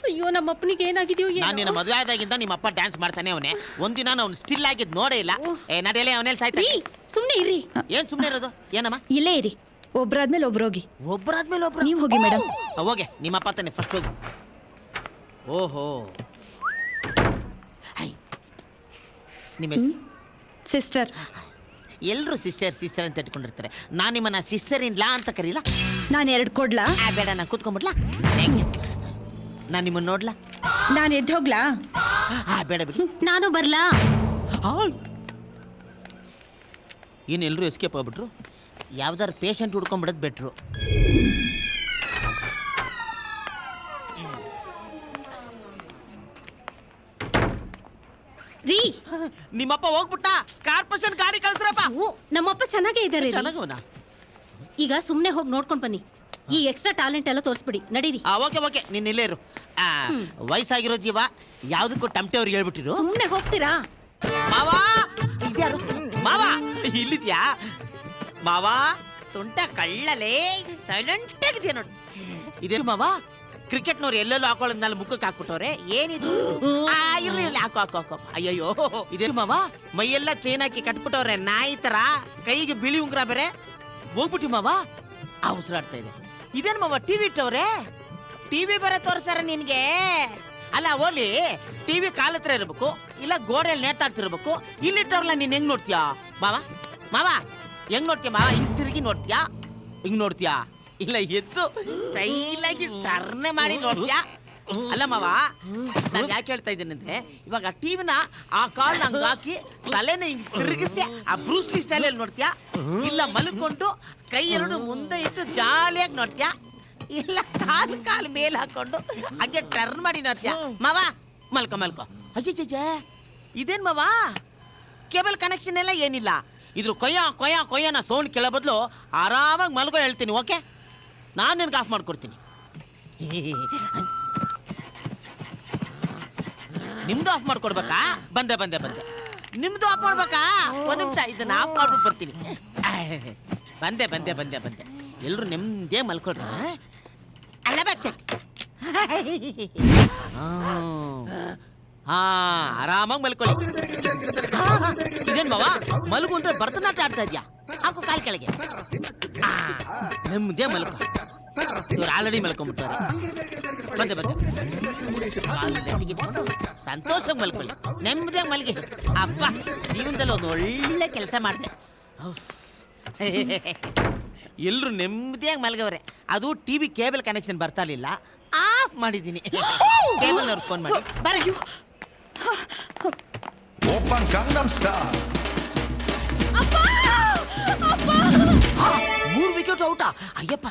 ಅಯ್ಯೋ ನಮ್ಮಪ್ಪನಿಗೆ ಏನಾಗಿದೆಯೋ ನಾನು ನಿನ್ನ ಮದುವೆ ಆದಾಗಿಂದ ನಿಮ್ಮಪ್ಪ ಡ್ಯಾನ್ಸ್ ಮಾಡ್ತಾನೆ ಅವನೇ. ಒಂದಿನ ಅವ್ನು ಸ್ಟಿಲ್ ಆಗಿದ್ ನೋಡೇ ಇಲ್ಲ. ನಡೆಯಲೇ ಅವನೇಲಿ ಸಾಯ್ತಾನೆ. ಸುಮ್ನೆ ಇರ್ರಿ. ಏನ್ ಸುಮ್ನೆ ಇರೋದು? ಏನಮ್ಮ? ಇಲ್ಲೇ ಇರಿ, ಒಬ್ರಾದ್ಮೇಲೆ ಒಬ್ರು ಹೋಗಿ. ಒಬ್ಬರಾದ್ಮೇಲೆ ಒಬ್ರು ನೀವು ಹೋಗಿ ಮೇಡಮ್. ಹೋಗೆ, ನಿಮ್ಮಪ್ಪ ತಾನೆ ಫಸ್ಟ್ ಹೋಗಿ. ಓಹೋ, ನಿಮ್ಮ ಸಿಸ್ಟರ್. ಎಲ್ಲರೂ ಸಿಸ್ಟರ್ ಸಿಸ್ಟರ್ ಅಂತ ಇಟ್ಕೊಂಡಿರ್ತಾರೆ. ನಾನು ನಿಮ್ಮನ್ನ ಸಿಸ್ಟರ್ ಇನ್ ಲಾ ಅಂತ ಕರೀಲ. ನಾನು 2 ಕೊಡ್ಲಾ? ಬೇಡ, ನಾನು ಕೂತ್ಕೊಂಡ್ಬಿಡ್ಲಾ? ನಾನು ನಿಮ್ಮನ್ನ ನೋಡ್ಲಾ? ನಾನು ಎದ್ದು ಹೋಗ್ಲಾ? ಬೇಡ ಬಿಡಿ. ನಾನು ಬರ್ಲಾ? ಏನು ಎಲ್ಲರೂ ಎಸ್ಕೇಪ್ ಆಗ್ಬಿಟ್ರು? ಯಾವ್ದಾರು ಪೇಷಂಟ್ ಹುಡ್ಕೊಂಡ್ಬಿಡೋದು ಬೆಟ್ರು. ರೀ, ನಿಮ್ಮಪ್ಪ ಹೋಗ್ಬಿಟ್ಟ. ಕಾರ್ಪೊರೇಷನ್ ಗಾಡಿ ಕಳ್ಸ್ರಪ್ಪ. ನಮ್ಮಪ್ಪ ಚೆನ್ನಾಗೇ ಇದ್ದಾರೆ. ಚೆನ್ನಾಗವನ. ಈಗ ಸುಮ್ನೆ ಹೋಗಿ ನೋಡ್ಕೊಂಡ್ ಬನ್ನಿ. ಈ ಎಕ್ಸ್ಟ್ರಾ ಟ್ಯಾಲೆಂಟ್ ಎಲ್ಲ ತೋರಿಸ್ಬಿಡಿ. ನಡೀರಿ. ಓಕೆ ಓಕೆ, ನೀನ್ ಇಲ್ಲೇ ಇರು. ವಯಸ್ಸಾಗಿರೋ ಜೀವ ಯಾವ್ದಕ್ಕೂ ಟಮಟೆ ಅವ್ರಿಗೆ ಹೇಳ್ಬಿಟ್ಟಿರು. ಸುಮ್ನೆ ಹೋಗ್ತೀರಾ? ಮಾವಾ, ಇದ್ಯಾರು? ಮಾವಾ ಇಲ್ಲಿದ್ಯಾ? ಮಾವಾ ತುಂಟ ಕಳ್ಳಲೇ, ಸೈಲೆಂಟ್ ಆಗಿದ್ಯಾ ನೋಡಿ. ಇದೇ ಮಾವಾ, ಕ್ರಿಕೆಟ್ನವ್ರು ಎಲ್ಲೆಲ್ಲೋ ಹಾಕೊಳ್ಳೋದ್ನಲ್ಲ ಮುಖಕ್ಕೆ ಹಾಕ್ಬಿಟ್ಟವ್ರೆ. ಏನಿದು? ಇರ್ಲಿ ಇರ್ಲಿ, ಹಾಕೋ ಹಾಕೋ ಹಾಕೋ. ಅಯ್ಯಯ್ಯೋ, ಇದೇ ಮಾವ, ಮೈಯೆಲ್ಲ ಚೈನ್ ಹಾಕಿ ಕಟ್ಬಿಟ್ಟವ್ರೆ ನಾಯಿ ತರ. ಕೈಗೆ ಬಿಳಿ ಉಂಗ್ರ ಬೇರೆ. ಹೋಗ್ಬಿಟ್ಟಿ ಮಾವ, ಉಸಿರಾಡ್ತಾ ಇದೆ. ಇದೇನು ಮಾವ, ಟಿವಿ ಇಟ್ಟವ್ರೆ? ಟಿವಿ ಬೇರೆ ತೋರಿಸ್ತಾರ ನಿನ್ಗೆ? ಅಲ್ಲ ಓಲಿ, ಟಿವಿ ಕಾಲ ಹತ್ರ ಇರ್ಬೇಕು, ಇಲ್ಲ ಗೋಡೆಯಲ್ಲಿ ನೇತಾಡ್ತಿರ್ಬೇಕು. ಇಲ್ಲಿಟ್ಟವ್ರಲ್ಲ ನೀನ್ ಹೆಂಗ್ ನೋಡ್ತೀಯಾ ಮಾವ? ಮಾವ ಹೆಂಗ್ ನೋಡ್ತೀಯ ಮಾವ? ಹಿಂಗ್ ತಿರುಗಿ ನೋಡ್ತೀಯಾ? ಹಿಂಗ್ ನೋಡ್ತೀಯಾ? ಇಲ್ಲ ಎದ್ದು ಸ್ಟೈಲಾಗಿ ಟರ್ನೆ ಮಾಡಿ ನೋಡ್ತೀಯಾ? ಅಲ್ಲ ಮಾವ, ನಾನು ಯಾಕೆ ಹೇಳ್ತಾ ಇದ್ದೀನಿ ಅಂದ್ರೆ, ಇವಾಗ ಟಿವಿನ ಆ ಕಾಲ್ನ ಹಂಗ ಹಾಕಿ ತಲೆನ ಹಿಂಗ್ ತಿರುಗಿಸಿ ಆ ಬ್ರೂಸ್ಲಿ ಸ್ಟೈಲಲ್ಲಿ ನೋಡ್ತೀಯಾ? ಇಲ್ಲ ಮಲ್ಕೊಂಡು ಕೈ ಎರಡು ಮುಂದೆ ಇಟ್ಟು ಜಾಲಿಯಾಗಿ ನೋಡ್ತೀಯಾ? ಇಲ್ಲ ಕಾಲು ಮೇಲೆ ಹಾಕೊಂಡು ಹಂಗೆ ಟರ್ನ್ ಮಾಡಿ ನೋಡ್ತೀಯಾ? ಮಾವ ಮಲ್ಕೊ. ಅಜ್ಜಿ, ಇದೇನ್ ಮಾವ, ಕೇಬಲ್ ಕನೆಕ್ಷನ್ ಎಲ್ಲ ಏನಿಲ್ಲ. ಇದ್ರ ಕೊಯ್ಯನ ಸೌಂಡ್ ಕೇಳೋ ಬದಲು ಆರಾಮಾಗಿ ಮಲ್ಗೋ ಹೇಳ್ತೀನಿ. ಓಕೆ, ನಾನು ನಿನ್ಗೆ ಆಫ್ ಮಾಡ್ಕೊಡ್ತೀನಿ. ನಿಮ್ದು ಆಫ್ ಮಾಡ್ಕೊಡ್ಬೇಕಾ? ಬಂದೆ. ನಿಮ್ದು ಆಫ್ ಮಾಡ್ಬೇಕಾ? ಒಂದು ನಿಮಿಷ, ಇದನ್ನ ಆಫ್ ಮಾಡ್ಬಿಟ್ಟು ಬರ್ತೀನಿ. ಬಂದೆ. ಎಲ್ಲರೂ ನೆಮ್ಮದೇ ಮಲ್ಕೊಡ್ರಿ. ಅಲ್ಲ ಆರಾಮಾಗಿ ಮಲ್ಕೊಳ್ಳಿ. ಇದೇನ್ ಮಾವ, ಮಲಗು ಅಂದ್ರೆ ಭರತನಾಟ್ಯ ಆಡ್ತಾ ಇದ್ಯಾ? ಹಾಕು ಕಾಲ್ ಕೆಳಗೆ. ನೆಮ್ಮದೇ ಮಲ್ಕೊ. ಇವ್ರು ಆಲ್ರೆಡಿ ಮಲ್ಕೊಂಡ್ಬಿಟ್ಟಾರೆ. ಬಂದೆ ಸಂತೋಷ ಮಲ್ಕೊಳ್ಳಿ. ನೆಮ್ಮದೇ ಮಲ್ಗಿ. ಅಪ್ಪ, ಜೀವನದಲ್ಲಿ ಒಂದು ಒಳ್ಳೆ ಕೆಲಸ ಮಾಡಿದೆ. ಎಲ್ಲರೂ ನೆಮ್ಮದಿಯಾಗಿ ಮಲ್ಗವ್ರೆ. ಅದು ಟಿವಿ ಕೇಬಲ್ ಕನೆಕ್ಷನ್ ಬರ್ತಾ ಇರಲಿಲ್ಲ, ಆಫ್ ಮಾಡಿದ್ದೀನಿ. ಕೇಬಲ್ ಅವ್ರಿಗೆ ಫೋನ್ ಮಾಡಿ ಬರ. Open Gangnam Style. 3 ವಿಕೆಟ್ ಔಟಾ? ಅಯ್ಯಪ್ಪ,